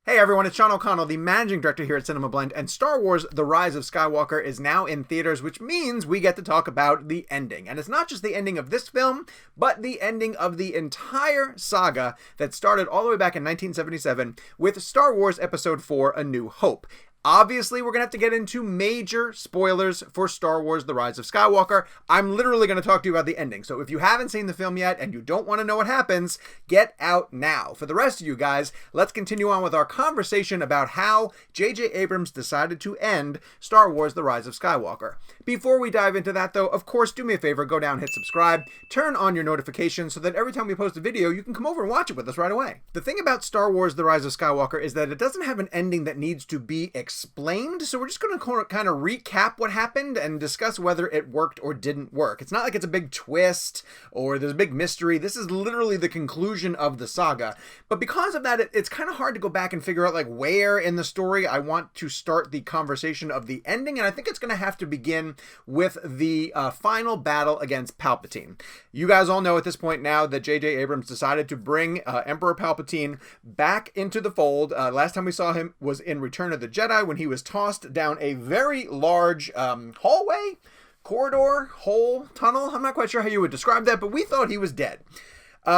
Hey everyone, it's Sean O'Connell, the managing director here at CinemaBlend, and Star Wars The Rise of Skywalker is now in theaters, which means we get to talk about the ending. And it's not just the ending of this film, but the ending of the entire saga that started all the way back in 1977 with Star Wars Episode 4, A New Hope. Obviously, we're going to have to get into major spoilers for Star Wars The Rise of Skywalker. I'm literally going to talk to you about the ending. So if you haven't seen the film yet and you don't want to know what happens, get out now. For the rest of you guys, let's continue on with our conversation about how J.J. Abrams decided to end Star Wars The Rise of Skywalker. Before we dive into that, though, of course, do me a favor, go down, hit subscribe, turn on your notifications so that every time we post a video, you can come over and watch it with us right away. The thing about Star Wars The Rise of Skywalker is that it doesn't have an ending that needs to be explained, so we're just going to kind of recap what happened and discuss whether it worked or didn't work. It's not like it's a big twist or there's a big mystery. This is literally the conclusion of the saga. But because of that, it's kind of hard to go back and figure out like where in the story I want to start the conversation of the ending, and I think it's going to have to begin with the final battle against Palpatine. You guys all know at this point now that J.J. Abrams decided to bring Emperor Palpatine back into the fold. Last time we saw him was in Return of the Jedi when he was tossed down a very large hallway, corridor, hole, tunnel. I'm not quite sure how you would describe that, but we thought he was dead.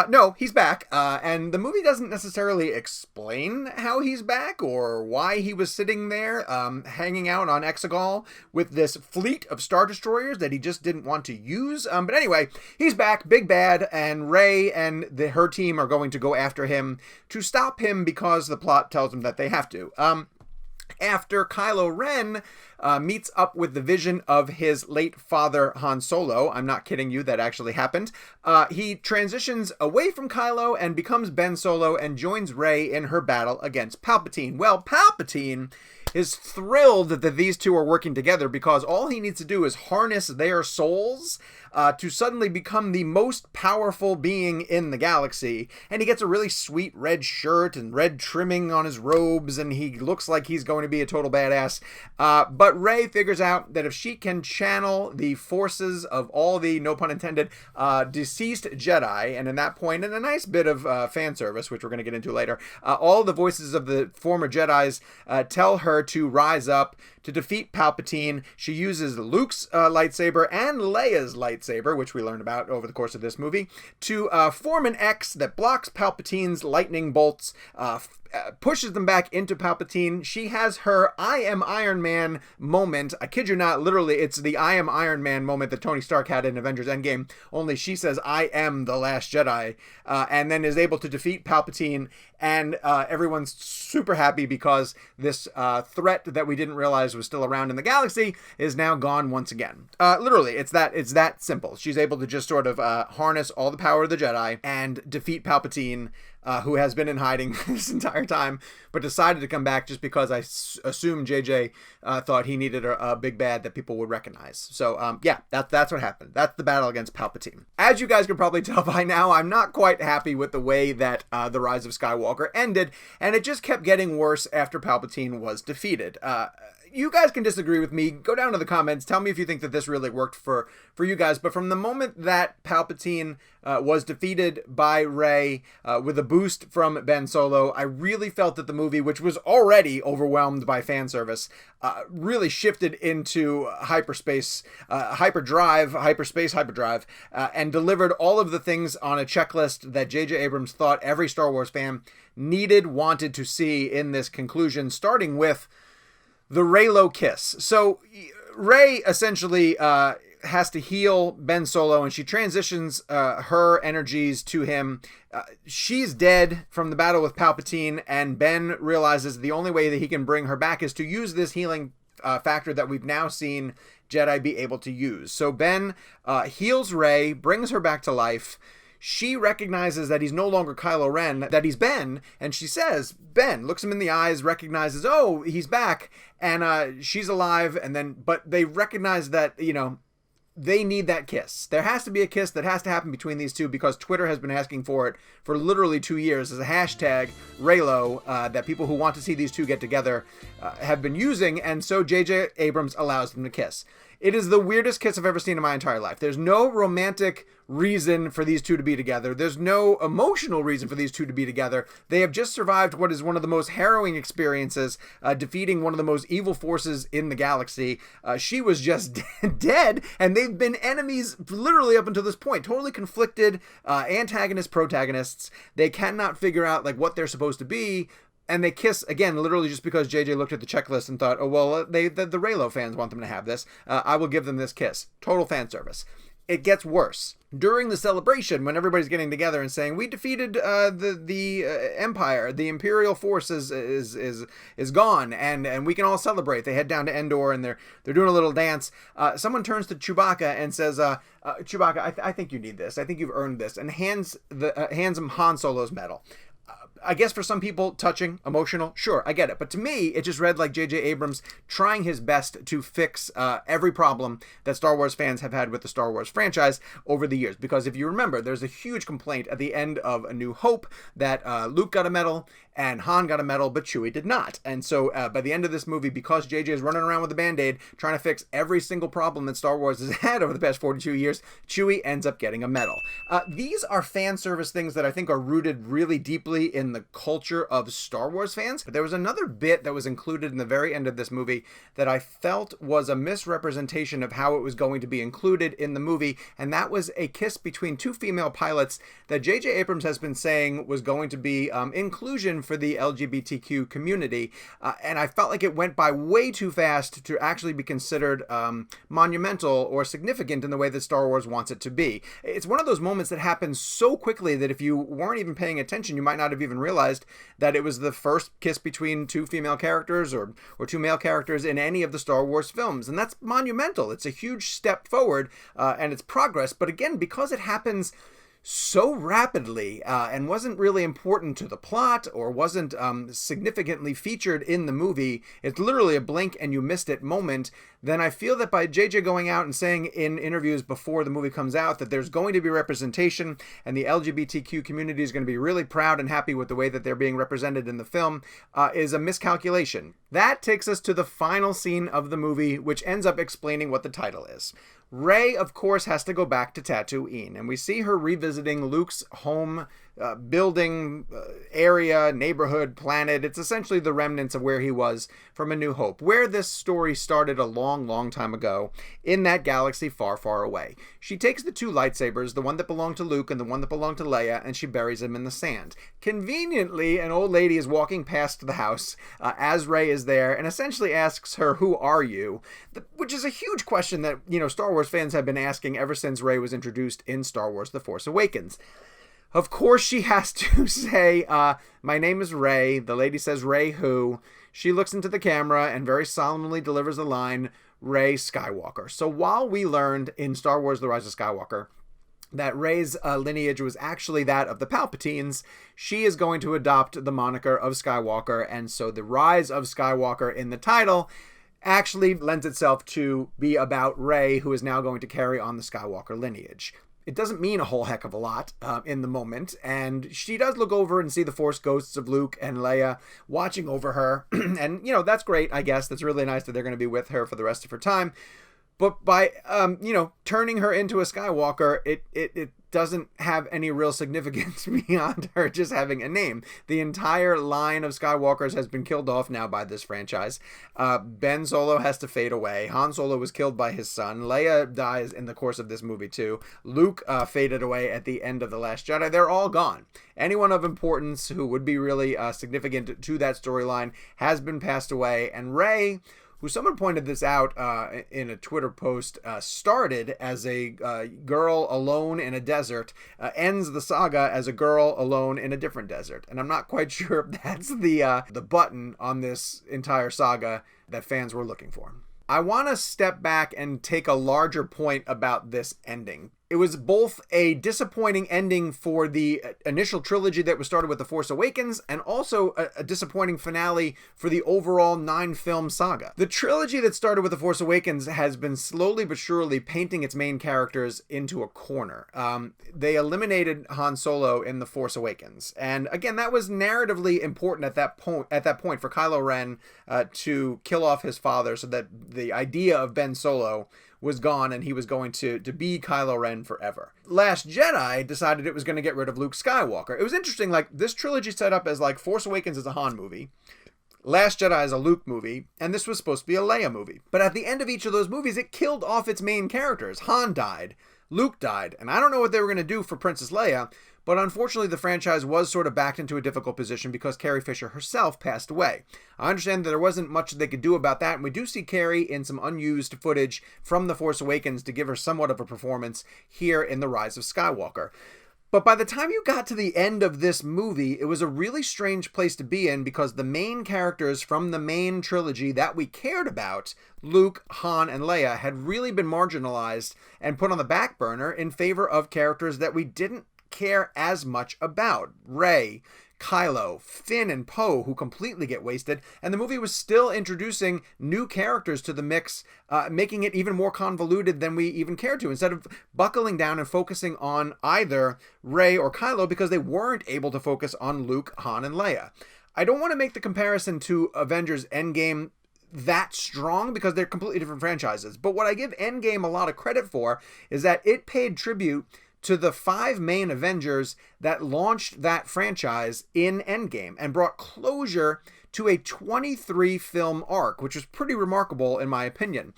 No, he's back, and the movie doesn't necessarily explain how he's back or why he was sitting there hanging out on Exegol with this fleet of Star Destroyers that he just didn't want to use. But anyway, he's back, big bad, and Rey and her team are going to go after him to stop him because the plot tells them that they have to. After Kylo Ren meets up with the vision of his late father, Han Solo, I'm not kidding you, that actually happened, he transitions away from Kylo and becomes Ben Solo and joins Rey in her battle against Palpatine. Well, Palpatine is thrilled that these two are working together because all he needs to do is harness their souls to suddenly become the most powerful being in the galaxy. And he gets a really sweet red shirt and red trimming on his robes, and he looks like he's going to be a total badass. But Rey figures out that if she can channel the forces of all the, no pun intended, deceased Jedi, and in that point, in a nice bit of fan service, which we're going to get into later, all the voices of the former Jedis tell her to rise up to defeat Palpatine. She uses Luke's lightsaber and Leia's lightsaber, which we learn about over the course of this movie, to form an X that blocks Palpatine's lightning bolts, pushes them back into Palpatine. She has her I am Iron Man moment. I kid you not, literally, it's the I am Iron Man moment that Tony Stark had in Avengers Endgame, only she says I am the last Jedi, and then is able to defeat Palpatine, and everyone's super happy because this threat that we didn't realize was still around in the galaxy is now gone once again. Literally, it's that simple. She's able to just sort of harness all the power of the Jedi and defeat Palpatine, who has been in hiding this entire time, but decided to come back just because I assume JJ thought he needed a big bad that people would recognize. So, yeah, that's what happened. That's the battle against Palpatine. As you guys can probably tell by now, I'm not quite happy with the way that The Rise of Skywalker ended, and it just kept getting worse after Palpatine was defeated. You guys can disagree with me. Go down to the comments. Tell me if you think that this really worked for you guys. But from the moment that Palpatine was defeated by Rey with a boost from Ben Solo, I really felt that the movie, which was already overwhelmed by fan service, really shifted into hyperspace hyperdrive, and delivered all of the things on a checklist that J.J. Abrams thought every Star Wars fan wanted to see in this conclusion, starting with the Reylo kiss. So Rey essentially has to heal Ben Solo, and she transitions her energies to him. She's dead from the battle with Palpatine, and Ben realizes the only way that he can bring her back is to use this healing factor that we've now seen Jedi be able to use. So Ben heals Rey, brings her back to life. She recognizes that he's no longer Kylo Ren, that he's Ben, and she says, Ben, looks him in the eyes, recognizes, oh, he's back, and she's alive, but they recognize that, they need that kiss. There has to be a kiss that has to happen between these two because Twitter has been asking for it for literally 2 years as a hashtag, Reylo, that people who want to see these two get together have been using, and so J.J. Abrams allows them to kiss. It is the weirdest kiss I've ever seen in my entire life. There's no romantic reason for these two to be together. There's no emotional reason for these two to be together. They have just survived what is one of the most harrowing experiences, defeating one of the most evil forces in the galaxy. She was just dead, and they've been enemies literally up until this point. Totally conflicted antagonists, protagonists. They cannot figure out like what they're supposed to be. And they kiss, again, literally just because JJ looked at the checklist and thought, oh, well, the Reylo fans want them to have this. I will give them this kiss. Total fan service. It gets worse. During the celebration, when everybody's getting together and saying, we defeated the Empire, the Imperial force is gone, and we can all celebrate. They head down to Endor, and they're doing a little dance. Someone turns to Chewbacca and says, Chewbacca, I think you need this. I think you've earned this, and hands him Han Solo's medal. I guess for some people, touching, emotional, sure, I get it. But to me, it just read like J.J. Abrams trying his best to fix every problem that Star Wars fans have had with the Star Wars franchise over the years. Because if you remember, there's a huge complaint at the end of A New Hope that Luke got a medal and Han got a medal, but Chewie did not. And so by the end of this movie, because J.J. is running around with a Band-Aid trying to fix every single problem that Star Wars has had over the past 42 years, Chewie ends up getting a medal. These are fan service things that I think are rooted really deeply in the culture of Star Wars fans. But there was another bit that was included in the very end of this movie that I felt was a misrepresentation of how it was going to be included in the movie, and that was a kiss between two female pilots that J.J. Abrams has been saying was going to be inclusion for the LGBTQ community, and I felt like it went by way too fast to actually be considered monumental or significant in the way that Star Wars wants it to be. It's one of those moments that happens so quickly that if you weren't even paying attention, you might not have even realized that it was the first kiss between two female characters or two male characters in any of the Star Wars films, and that's monumental. It's a huge step forward, and it's progress, but again, because it happens so rapidly and wasn't really important to the plot or wasn't significantly featured in the movie, it's literally a blink and you missed it moment, then I feel that by JJ going out and saying in interviews before the movie comes out that there's going to be representation and the LGBTQ community is going to be really proud and happy with the way that they're being represented in the film is a miscalculation. That takes us to the final scene of the movie, which ends up explaining what the title is. Rey, of course, has to go back to Tatooine, and we see her revisiting Luke's home building, area, neighborhood, planet. It's essentially the remnants of where he was from A New Hope, where this story started a long, long time ago in that galaxy far, far away. She takes the two lightsabers, the one that belonged to Luke and the one that belonged to Leia, and she buries them in the sand. Conveniently, an old lady is walking past the house as Rey is there and essentially asks her, "Who are you?" Which is a huge question that, Star Wars fans have been asking ever since Rey was introduced in Star Wars The Force Awakens. Of course, she has to say, my name is Rey. The lady says, Rey who? She looks into the camera and very solemnly delivers the line, Rey Skywalker. So while we learned in Star Wars The Rise of Skywalker that Rey's lineage was actually that of the Palpatines, she is going to adopt the moniker of Skywalker. And so the Rise of Skywalker in the title actually lends itself to be about Rey, who is now going to carry on the Skywalker lineage. It doesn't mean a whole heck of a lot in the moment, and she does look over and see the Force ghosts of Luke and Leia watching over her, and, that's great, I guess. That's really nice that they're going to be with her for the rest of her time. But by, turning her into a Skywalker, it doesn't have any real significance beyond her just having a name. The entire line of Skywalkers has been killed off now by this franchise. Ben Solo has to fade away. Han Solo was killed by his son. Leia dies in the course of this movie too. Luke faded away at the end of The Last Jedi. They're all gone. Anyone of importance who would be really significant to that storyline has been passed away. And Rey, who someone pointed this out in a Twitter post, started as a girl alone in a desert, ends the saga as a girl alone in a different desert. And I'm not quite sure if that's the button on this entire saga that fans were looking for. I want to step back and take a larger point about this ending. It was both a disappointing ending for the initial trilogy that was started with The Force Awakens, and also a disappointing finale for the overall 9-film saga. The trilogy that started with The Force Awakens has been slowly but surely painting its main characters into a corner. They eliminated Han Solo in The Force Awakens, and again, that was narratively important at that point for Kylo Ren to kill off his father, so that the idea of Ben Solo was gone and he was going to be Kylo Ren forever. Last Jedi decided it was going to get rid of Luke Skywalker. It was interesting, like, this trilogy set up as like Force Awakens is a Han movie, Last Jedi is a Luke movie, and this was supposed to be a Leia movie. But at the end of each of those movies, it killed off its main characters. Han died, Luke died, and I don't know what they were going to do for Princess Leia, but unfortunately the franchise was sort of backed into a difficult position because Carrie Fisher herself passed away. I understand that there wasn't much they could do about that, and we do see Carrie in some unused footage from The Force Awakens to give her somewhat of a performance here in The Rise of Skywalker. But by the time you got to the end of this movie, it was a really strange place to be in because the main characters from the main trilogy that we cared about, Luke, Han, and Leia, had really been marginalized and put on the back burner in favor of characters that we didn't care as much about. Rey, Kylo, Finn, and Poe, who completely get wasted, and the movie was still introducing new characters to the mix, making it even more convoluted than we even cared to, instead of buckling down and focusing on either Rey or Kylo because they weren't able to focus on Luke, Han, and Leia. I don't want to make the comparison to Avengers Endgame that strong because they're completely different franchises, but what I give Endgame a lot of credit for is that it paid tribute to the 5 main Avengers that launched that franchise in Endgame and brought closure to a 23-film arc, which was pretty remarkable in my opinion.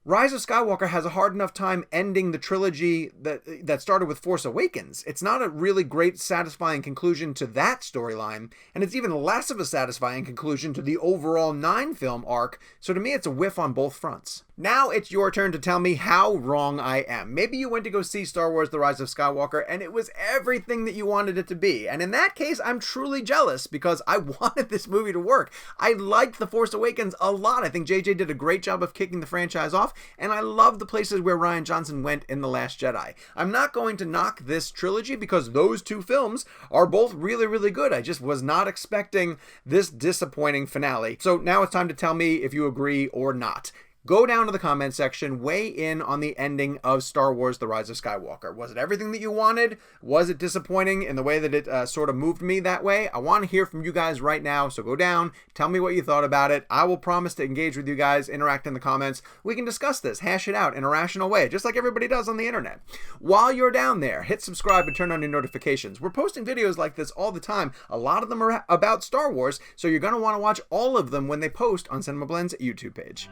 Rise of Skywalker has a hard enough time ending the trilogy that started with Force Awakens. It's not a really great, satisfying conclusion to that storyline, and it's even less of a satisfying conclusion to the overall 9-film arc, so to me it's a whiff on both fronts. Now it's your turn to tell me how wrong I am. Maybe you went to go see Star Wars The Rise of Skywalker and it was everything that you wanted it to be, and in that case I'm truly jealous because I wanted this movie to work. I liked The Force Awakens a lot. I think JJ did a great job of kicking the franchise off, and I love the places where Rian Johnson went in The Last Jedi. I'm not going to knock this trilogy because those 2 films are both really, really good. I just was not expecting this disappointing finale. So now it's time to tell me if you agree or not. Go down to the comment section, weigh in on the ending of Star Wars The Rise of Skywalker. Was it everything that you wanted? Was it disappointing in the way that it sort of moved me that way? I want to hear from you guys right now, so go down, tell me what you thought about it. I will promise to engage with you guys, interact in the comments. We can discuss this, hash it out in a rational way, just like everybody does on the internet. While you're down there, hit subscribe and turn on your notifications. We're posting videos like this all the time. A lot of them are about Star Wars, so you're going to want to watch all of them when they post on CinemaBlend's YouTube page.